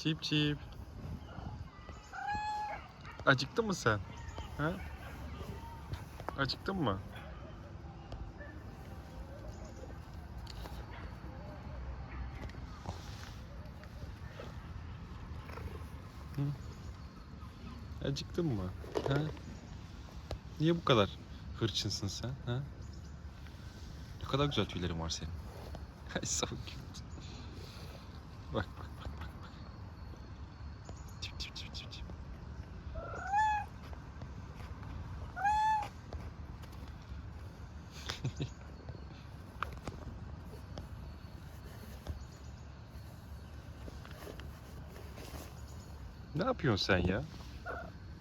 Çip çip. Acıktın mı sen? Ha? Acıktın mı? Hı? Acıktın mı? Ha? Niye bu kadar hırçınsın sen? Ha? Ne kadar güzel tüylerin var senin. Ay so cute. Bak bak bak bak bak. Çip çip çip çip çip. Ne yapıyorsun sen ya?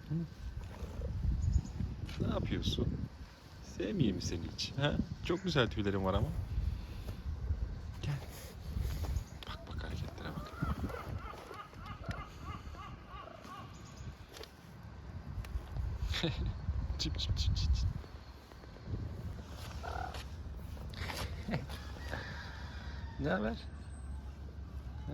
Hı? Ne yapıyorsun? Sevmeyeyim mi seni hiç? Ha? Çok güzel tüylerin var ama. Gel. Bak bak hareketlere bak. Çip çip çip çip. Ne haber? Ha?